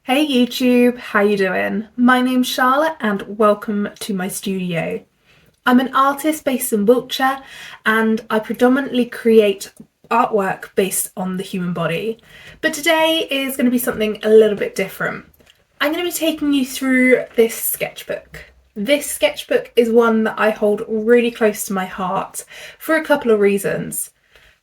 Hey YouTube, how you doing? My name's Charlotte and welcome to my studio. I'm an artist based in Wiltshire and I predominantly create artwork based on the human body. But today is going to be something a little bit different. I'm going to be taking you through this sketchbook. This sketchbook is one that I hold really close to my heart for a couple of reasons.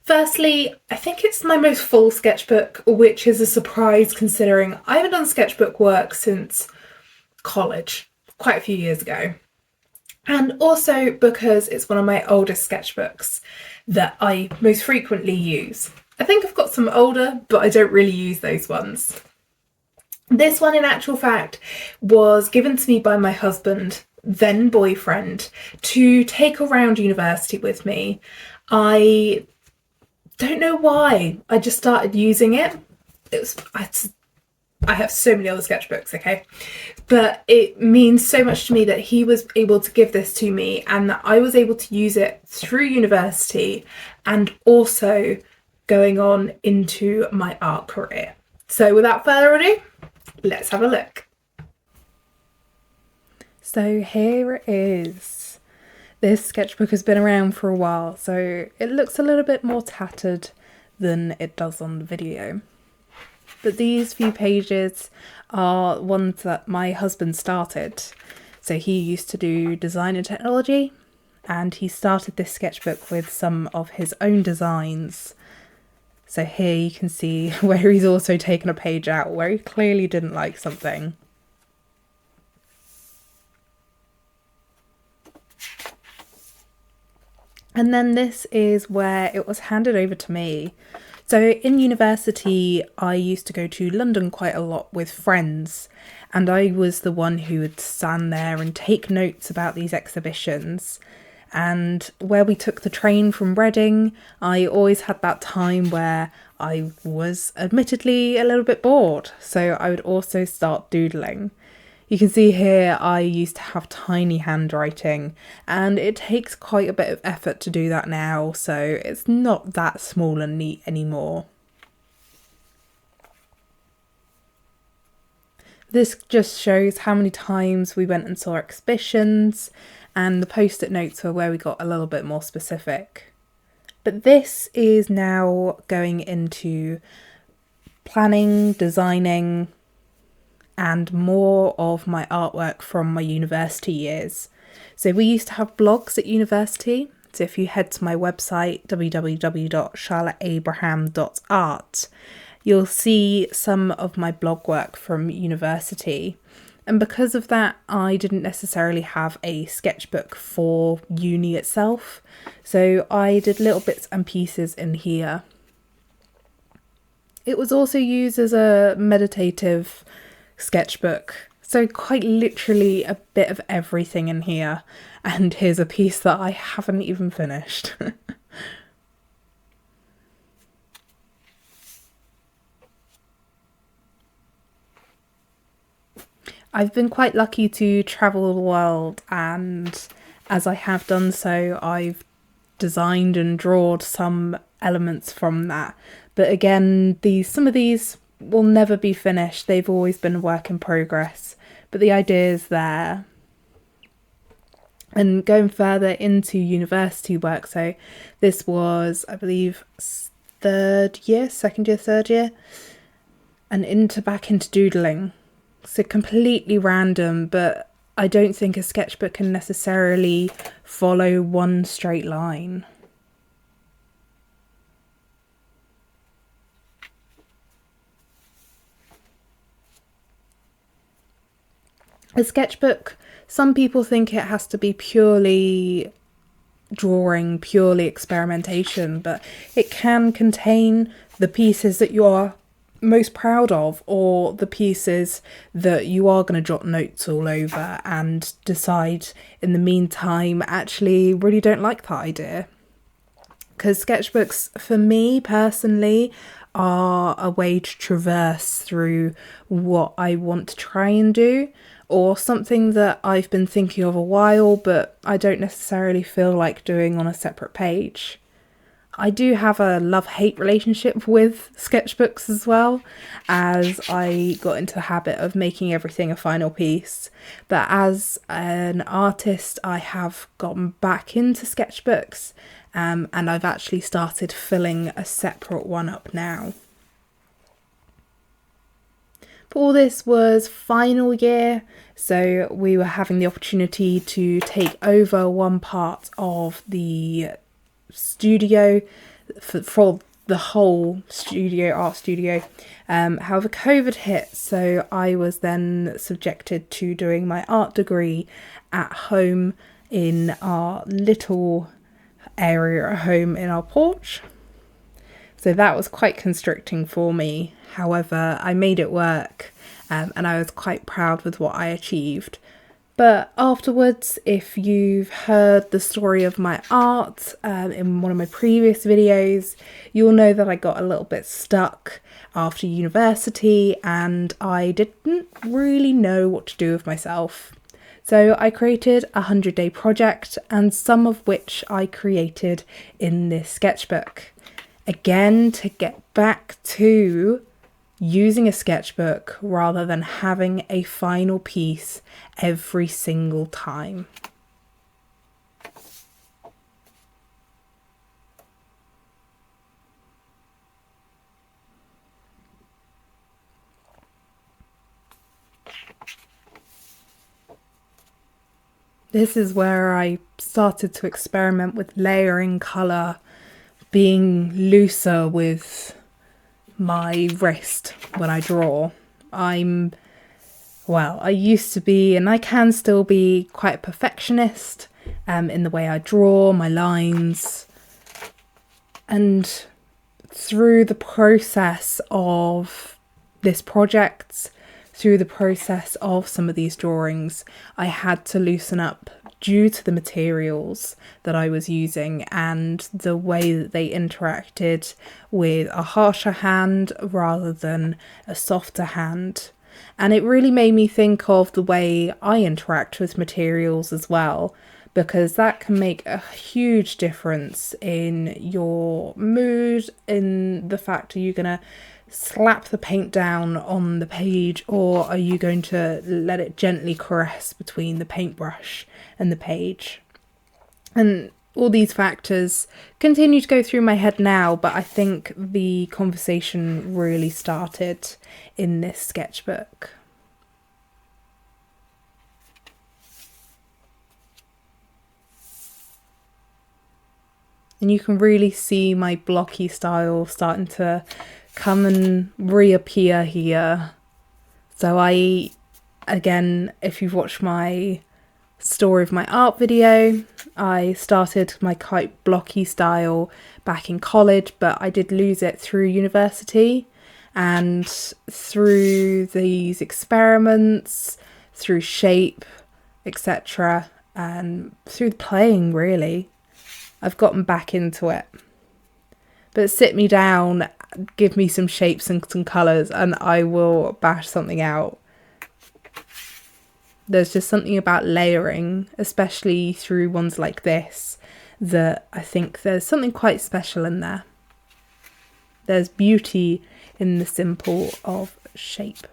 Firstly, I think it's my most full sketchbook, which is a surprise considering I haven't done sketchbook work since college, quite a few years ago. And also because it's one of my oldest sketchbooks that I most frequently use. I think I've got some older, but I don't really use those ones. This one, in actual fact, was given to me by my husband, then boyfriend, to take around university with me. I don't know why. I just started using it. I have so many other sketchbooks, okay? But it means so much to me that he was able to give this to me and that I was able to use it through university and also going on into my art career. So without further ado, let's have a look. So here it is. This sketchbook has been around for a while, so it looks a little bit more tattered than it does on the video. But these few pages are ones that my husband started. So he used to do design and technology, and he started this sketchbook with some of his own designs. So here you can see where he's also taken a page out where he clearly didn't like something. And then this is where it was handed over to me. So in university, I used to go to London quite a lot with friends, and I was the one who would stand there and take notes about these exhibitions. And where we took the train from Reading, I always had that time where I was admittedly a little bit bored, so I would also start doodling. You can see here I used to have tiny handwriting and it takes quite a bit of effort to do that now, so it's not that small and neat anymore. This just shows how many times we went and saw exhibitions, and the post-it notes were where we got a little bit more specific. But this is now going into planning, designing, and more of my artwork from my university years. So we used to have blogs at university. So if you head to my website, www.charlotteabraham.art, you'll see some of my blog work from university. And because of that, I didn't necessarily have a sketchbook for uni itself. So I did little bits and pieces in here. It was also used as a meditative sketchbook, so quite literally a bit of everything in here. And here's a piece that I haven't even finished. I've been quite lucky to travel the world, and as I have done so, I've designed and drawn some elements from that. But again, some of these will never be finished. They've always been a work in progress, but the idea is there. And going further into university work, so this was, I believe, third year, third year, and back into doodling. So completely random, but I don't think a sketchbook can necessarily follow one straight line. A sketchbook, some people think it has to be purely drawing, purely experimentation, but it can contain the pieces that you are most proud of, or the pieces that you are going to jot notes all over and decide in the meantime, actually really don't like that idea. Because sketchbooks, for me personally, are a way to traverse through what I want to try and do, or something that I've been thinking of a while but I don't necessarily feel like doing on a separate page. I do have a love-hate relationship with sketchbooks as well, as I got into the habit of making everything a final piece. But as an artist, I have gotten back into sketchbooks, and I've actually started filling a separate one up now. But all this was final year, so we were having the opportunity to take over one part of the studio for the whole art studio. However, COVID hit, so I was then subjected to doing my art degree at home in our little area at home in our porch. So that was quite constricting for me. However, I made it work, and I was quite proud with what I achieved. But afterwards, if you've heard the story of my art in one of my previous videos, you'll know that I got a little bit stuck after university and I didn't really know what to do with myself. So I created a 100-day project, and some of which I created in this sketchbook. Again, to get back to using a sketchbook rather than having a final piece every single time. This is where I started to experiment with layering colour, being looser with my wrist when I draw. I used to be, and I can still be, quite a perfectionist in the way I draw my lines. And through the process of this project, through the process of some of these drawings, I had to loosen up due to the materials that I was using and the way that they interacted with a harsher hand rather than a softer hand. And it really made me think of the way I interact with materials as well, because that can make a huge difference in your mood, in the fact, are you going to slap the paint down on the page, or are you going to let it gently caress between the paintbrush and the page? And all these factors continue to go through my head now, but I think the conversation really started in this sketchbook. And you can really see my blocky style starting to come and reappear here. So again, if you've watched my story of my art video, I started my quite blocky style back in college, but I did lose it through university, and through these experiments, through shape, etc., and through playing, really, I've gotten back into it. But sit me down, give me some shapes and some colours, and I will bash something out. There's just something about layering, especially through ones like this, that I think there's something quite special in there. There's beauty in the simple of shape.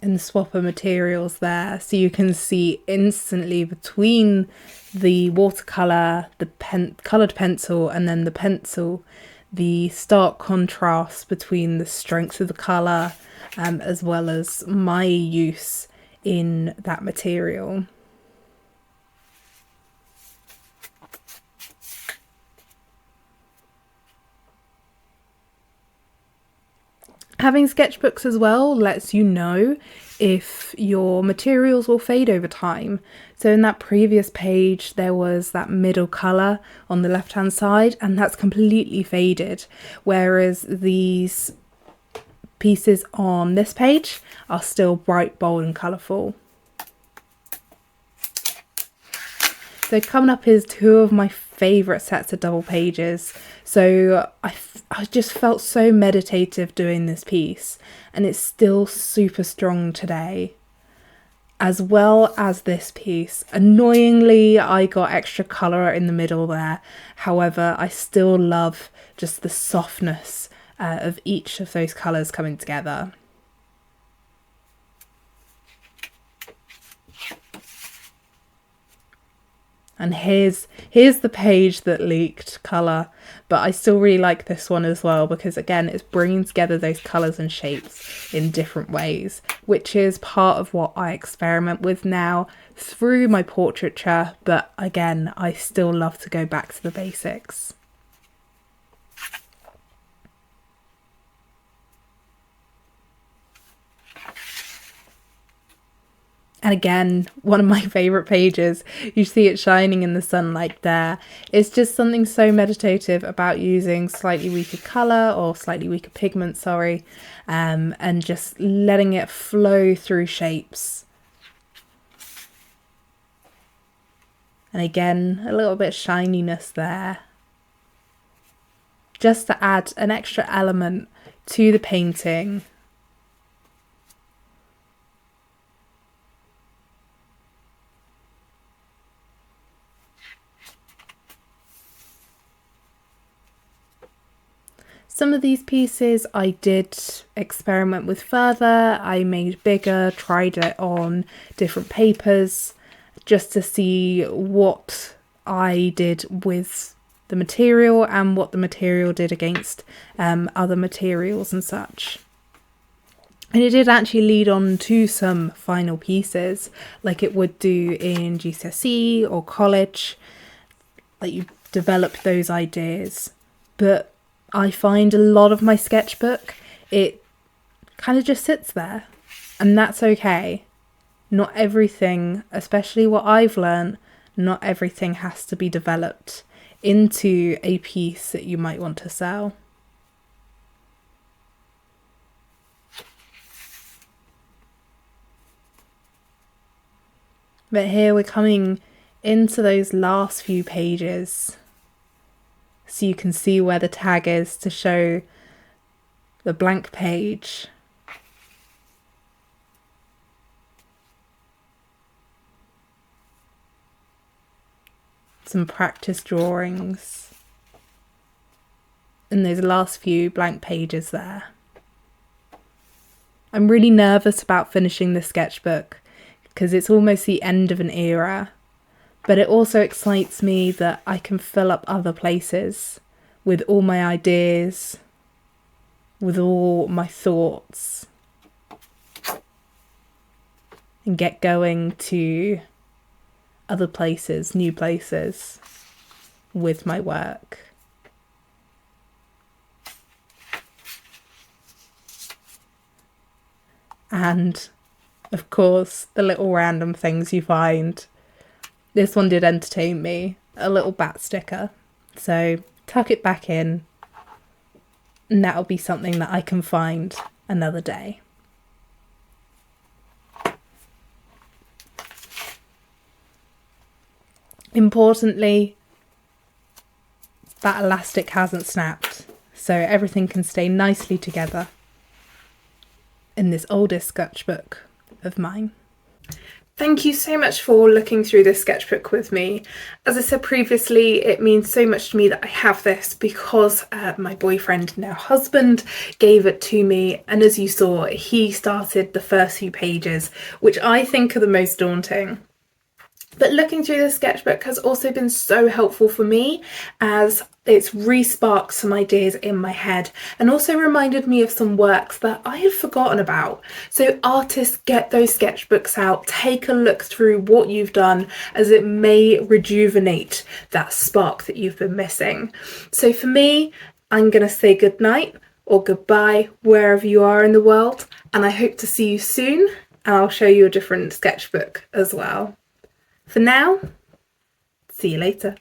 And the swap of materials there, so you can see instantly between the watercolour, the coloured pencil, and then the pencil, the stark contrast between the strength of the colour as well as my use in that material. Having sketchbooks as well lets you know if your materials will fade over time. So in that previous page, there was that middle colour on the left hand side, and that's completely faded. Whereas these pieces on this page are still bright, bold and colourful. So coming up is two of my favourite sets of double pages. So I just felt so meditative doing this piece, and it's still super strong today. as well as this piece. Annoyingly, I got extra colour in the middle there. However, I still love just the softness of each of those colours coming together. And here's the page that leaked colour, but I still really like this one as well because again it's bringing together those colours and shapes in different ways, which is part of what I experiment with now through my portraiture, but again I still love to go back to the basics. And again, one of my favourite pages, you see it shining in the sunlight there. It's just something so meditative about using slightly weaker colour or slightly weaker pigment, sorry, and just letting it flow through shapes. And again, a little bit of shininess there, just to add an extra element to the painting. Some of these pieces I did experiment with further. I made bigger, tried it on different papers just to see what I did with the material and what the material did against other materials and such. And it did actually lead on to some final pieces like it would do in GCSE or college, like you develop those ideas. But I find a lot of my sketchbook, it kind of just sits there, and that's okay. Not everything, especially what I've learned, not everything has to be developed into a piece that you might want to sell. But here we're coming into those last few pages, so you can see where the tag is to show the blank page. Some practice drawings and those last few blank pages there. I'm really nervous about finishing this sketchbook because it's almost the end of an era. But it also excites me that I can fill up other places with all my ideas, with all my thoughts, and get going to other places, new places, with my work. And, of course, the little random things you find. This one did entertain me, a little bat sticker, so tuck it back in and that'll be something that I can find another day. Importantly, that elastic hasn't snapped, so everything can stay nicely together in this oldest sketchbook of mine. Thank you so much for looking through this sketchbook with me. As I said previously, it means so much to me that I have this because my boyfriend, now husband, gave it to me, and as you saw, he started the first few pages, which I think are the most daunting. But looking through the sketchbook has also been so helpful for me, as it's re-sparked some ideas in my head and also reminded me of some works that I had forgotten about. So artists, get those sketchbooks out, take a look through what you've done, as it may rejuvenate that spark that you've been missing. So for me, I'm going to say good night or goodbye wherever you are in the world, and I hope to see you soon, and I'll show you a different sketchbook as well. For now, see you later.